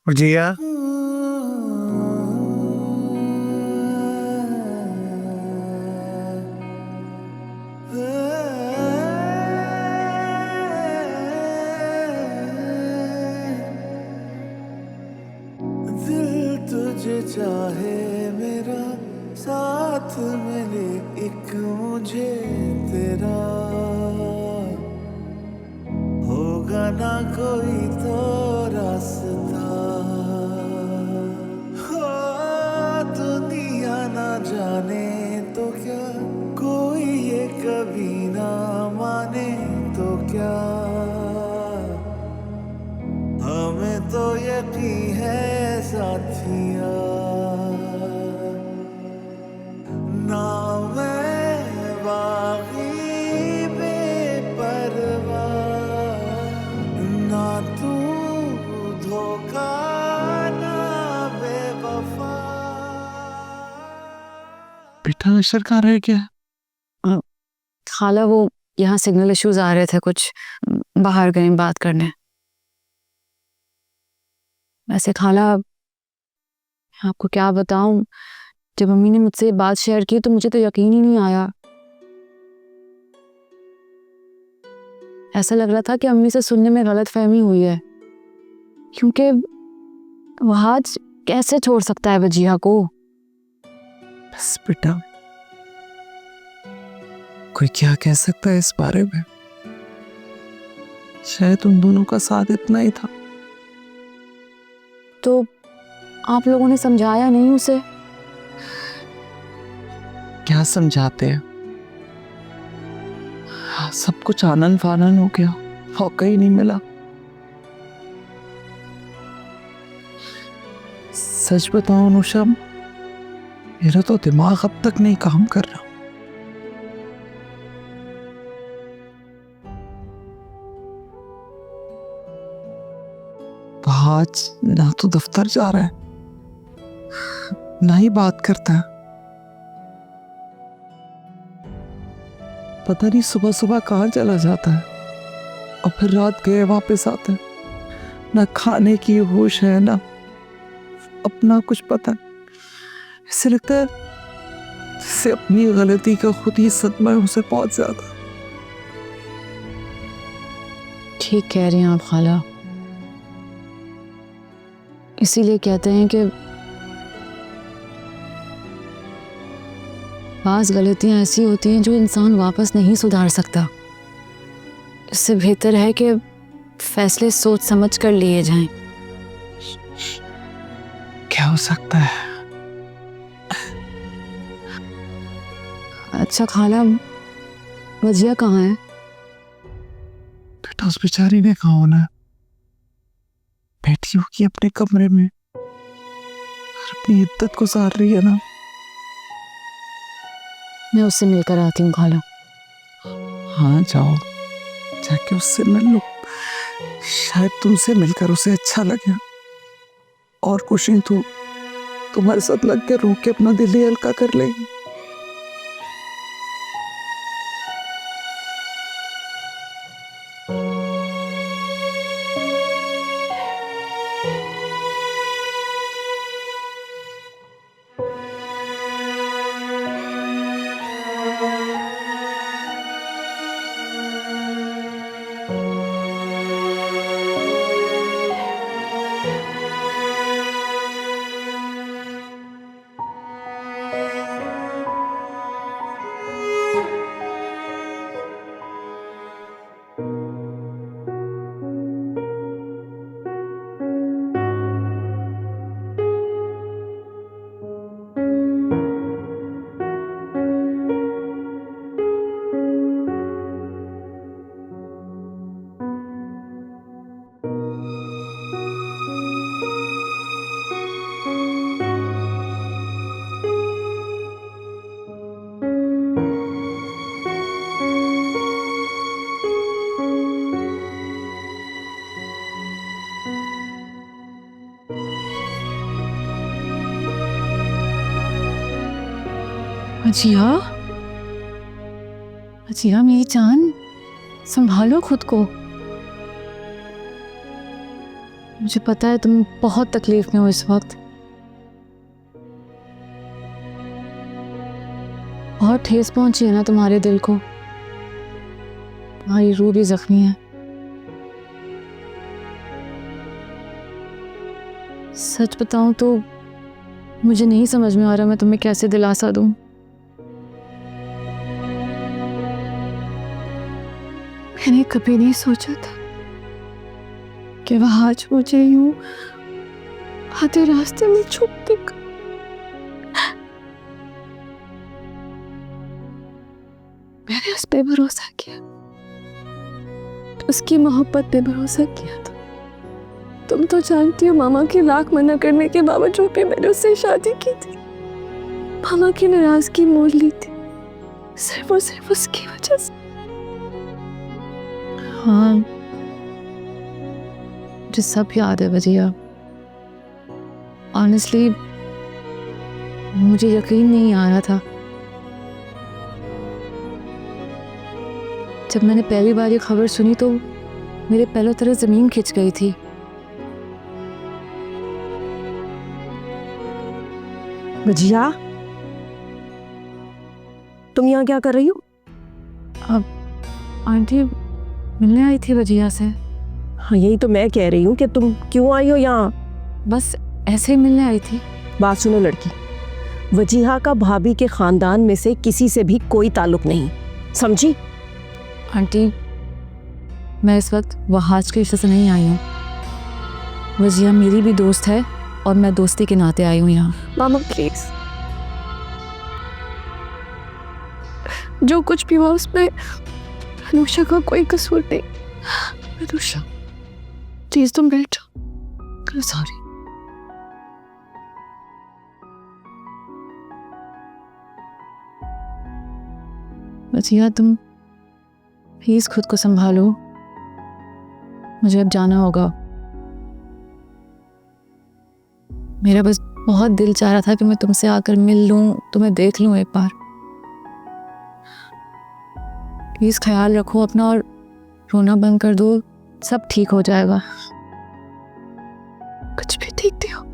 जिया, दिल तुझे चाहे मेरा, साथ मिले एक मुझे तेरा, होगा ना कोई तो रास्ता, हो दुनिया ना जाने तो क्या, कोई ये कभी ना माने तो क्या, हमें तो यकीन है साथिया, ना मैं बागी बेपरवाह, ना तू धोखा, ना बेवफा। बेटा नशर कहाँ रह गया? अ, खाला वो यहाँ सिग्नल इश्यूज आ रहे थे कुछ, बाहर गए बात करने। वैसे खाला आपको क्या बताऊं, जब मम्मी ने मुझसे ये बात शेयर की तो मुझे तो यकीन ही नहीं आया। ऐसा लग रहा था कि अम्मी से सुनने में गलतफहमी हुई है, क्योंकि वहाज कैसे छोड़ सकता है वजिया को। बस बेटा, कोई क्या कह सकता है इस बारे में? शायद उन दोनों का साथ इतना ही था। तो आप लोगों ने समझाया नहीं उसे? क्या समझाते हैं? हाँ, सब कुछ आनन फानन हो गया, मौका ही नहीं मिला। सच बताऊं अनुषा, मेरा तो दिमाग अब तक नहीं काम कर रहा। आज ना तो दफ्तर जा रहा है, ना ही बात करता है। पता नहीं सुबह सुबह कहाँ चला जाता है और फिर रात गए वापस आता है। ना खाने की होश है, ना अपना कुछ पता है। ऐसे लगता है जैसे अपनी गलती का खुद ही सदमा है उसे बहुत ज्यादा। ठीक कह रही हैं आप खाला, इसीलिए कहते हैं कि बाज़ गलतियां ऐसी होती हैं जो इंसान वापस नहीं सुधार सकता। इससे बेहतर है कि फैसले सोच समझ कर लिए जाएं। क्या हो सकता है? अच्छा खाला, वजिया कहाँ है? बेटा उस बेचारी ने कहा होना है, बैठी होगी अपने कमरे में और अपनी इद्दत गुजार रही है ना। मैं उससे मिलकर आती हूँ खाला। हाँ जाओ, जाके उससे मिल लो। शायद तुमसे मिलकर उसे अच्छा लगे और कुछ नहीं तो तुम्हारे साथ लग के रो के अपना दिल ही हल्का कर लेगी। अजिया, अजिया मेरी जान, संभालो खुद को। मुझे पता है तुम बहुत तकलीफ में हो इस वक्त, बहुत ठेस पहुंची है ना तुम्हारे दिल को, तुम्हारी रूह भी जख्मी है। सच बताऊं तो मुझे नहीं समझ में आ रहा मैं तुम्हें कैसे दिलासा दूं। मैंने कभी नहीं सोचा था कि वह आज मुझे यूं आधे रास्ते में छुप देगा। मैंने उस पे भरोसा किया, उसकी मोहब्बत पे भरोसा किया था। तुम तो जानती हो मामा की लाख मना करने के बावजूद भी मैंने उससे शादी की थी। मामा की नाराजगी मोल ली थी सिर्फ और सिर्फ उसकी वजह से। हाँ, मुझे सब याद है वजिया। ऑनेस्टली मुझे यकीन नहीं आ रहा था जब मैंने पहली बार ये खबर सुनी तो मेरे पैरों तरह जमीन खिंच गई थी। वजिया, तुम यहाँ क्या कर रही हो? आंटी मिलने आई थी वजिया से। हाँ, यही तो मैं कह रही हूँ कि तुम क्यों आई हो यहाँ? बस ऐसे ही मिलने आई थी। बात सुनो लड़की, वजिहा का भाभी के खानदान में से किसी से भी कोई ताल्लुक नहीं, समझी? आंटी मैं इस वक्त वहाज के रिश्ते से नहीं आई हूँ। वजिया मेरी भी दोस्त है और मैं दोस्ती के नाते आई हूँ यहाँ। मामा प्लीज, जो कुछ भी हुआ उसमें अनुषा का कोई कसूर नहीं। अनुषा प्लीज तुम बैठ जाओ। सॉरी। वजिया तुम प्लीज खुद को संभालो, मुझे अब जाना होगा। मेरा बस बहुत दिल चाह रहा था कि मैं तुमसे आकर मिल लूं, तुम्हें देख लूं एक बार। प्लीज ख्याल रखो अपना और रोना बंद कर दो, सब ठीक हो जाएगा। कुछ भी देखते हो।